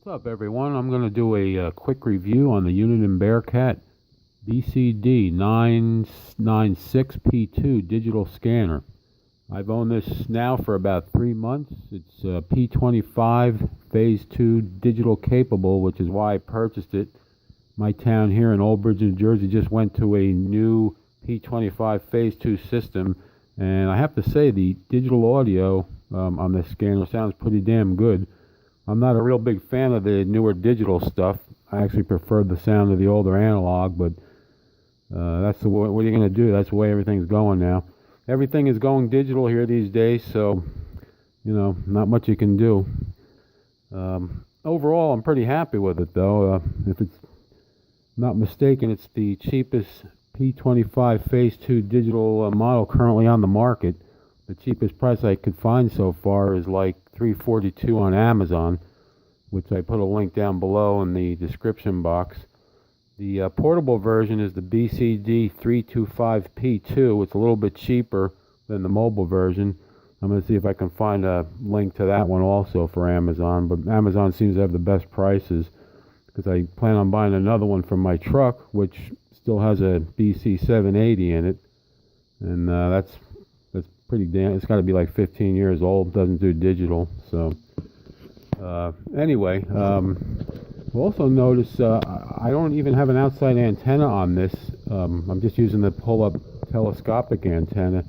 What's up, everyone? I'm going to do a quick review on the Uniden Bearcat BCD996P2 digital scanner. I've owned this now for about 3 months. It's P25 Phase 2 digital capable, which is why I purchased it. My town here in Old Bridge, New Jersey just went to a new P25 Phase 2 system, and I have to say the digital audio on this scanner sounds pretty damn good. I'm not a real big fan of the newer digital stuff. I actually prefer the sound of the older analog, but that's the way, what are you going to do? That's the way everything's going now. Everything is going digital here these days, so, you know, not much you can do. Overall, I'm pretty happy with it, though. If it's not mistaken, it's the cheapest P25 Phase 2 digital model currently on the market. The cheapest price I could find so far is like $342 on Amazon, which I put a link down below in the description box. The portable version is the BCD996P2 P25. It's a little bit cheaper than the mobile version. I'm going to see if I can find a link to that one also for Amazon, but Amazon seems to have the best prices because I plan on buying another one for my truck, which still has a BC780 in it, and that's pretty damn. It's got to be like 15 years old. Doesn't do digital. So anyway, we'll also notice I don't even have an outside antenna on this. I'm just using the pull-up telescopic antenna,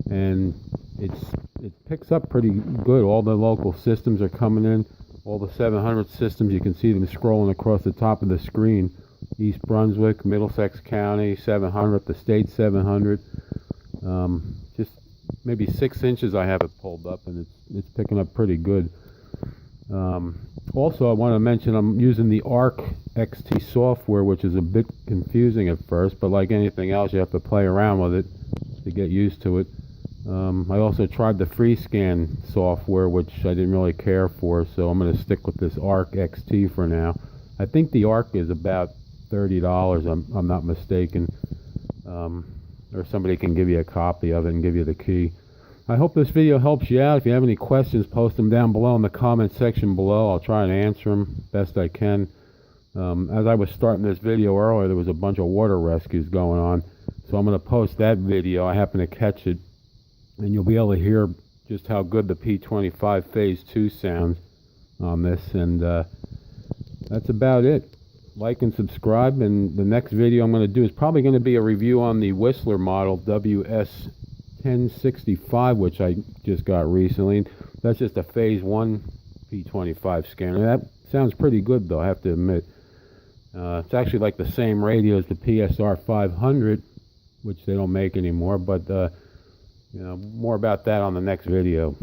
and it picks up pretty good. All the local systems are coming in. All the 700 systems, you can see them scrolling across the top of the screen. East Brunswick, Middlesex County, 700, the state 700. Just maybe 6 inches I have it pulled up, and it's picking up pretty good. Also, I want to mention I'm using the ARC XT software, which is a bit confusing at first, but like anything else, you have to play around with it to get used to it. I also tried the FreeScan software, which I didn't really care for, so I'm going to stick with this ARC XT for now. I think the ARC is about $30, I'm not mistaken. Or somebody can give you a copy of it and give you the key. I hope this video helps you out. If you have any questions, post them down below in the comment section below. I'll try and answer them best I can. As I was starting this video earlier, there was a bunch of water rescues going on, so I'm going to post that video. I happened to catch it, and you'll be able to hear just how good the P25 Phase 2 sounds on this, and that's about it. Like and subscribe, and the next video I'm going to do is probably going to be a review on the Whistler model WS1065, which I just got recently. That's just a Phase 1 P25 scanner. That sounds pretty good, though, I have to admit. It's actually like the same radio as the PSR 500, which they don't make anymore, but you know, more about that on the next video.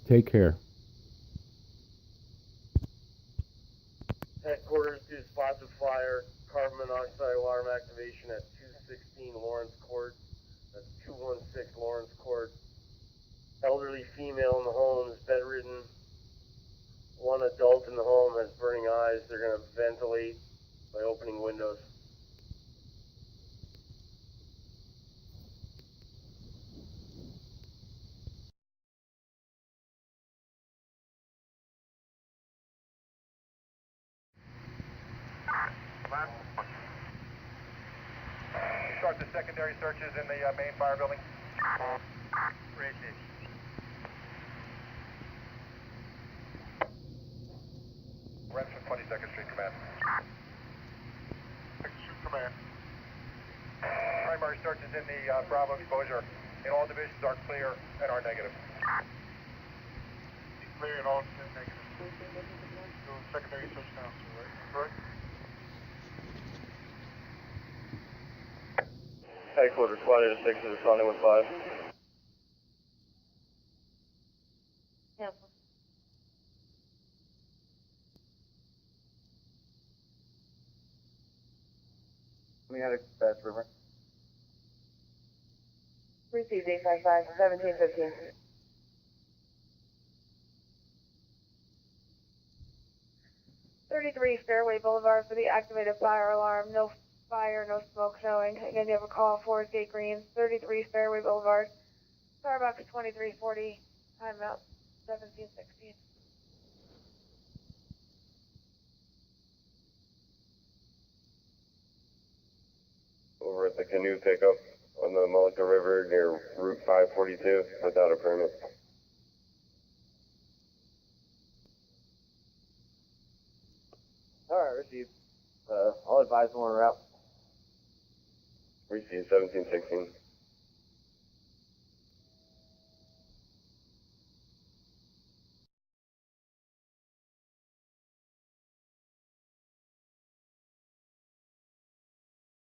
Take care. Headquarters do spots of fire, carbon monoxide alarm activation at 216 Lawrence Court. That's 216 Lawrence Court. Elderly female in the home is bedridden. One adult in the home has burning eyes. They're going to ventilate by opening windows. Start the secondary searches in the main fire building. Remsen, 22nd Street Command. Street Command. Primary searches in the Bravo exposure. In all divisions are clear and are negative. Clear and all negative. Doing secondary search now, right? Correct? Headquarters, squad 6 is responding with 5. Yep. We had a Bass River. Received 855, 1715. '33 Fairway Boulevard for the activated fire alarm. No fire, no smoke showing. Again, you have a call, Forest Gate Greens, 33 Fairway Boulevard. Starbucks 2340, timeout 1716. with the canoe pickup on the Mullica River near Route 542 without a permit. Alright, received. I'll advise them on route. Received 1716.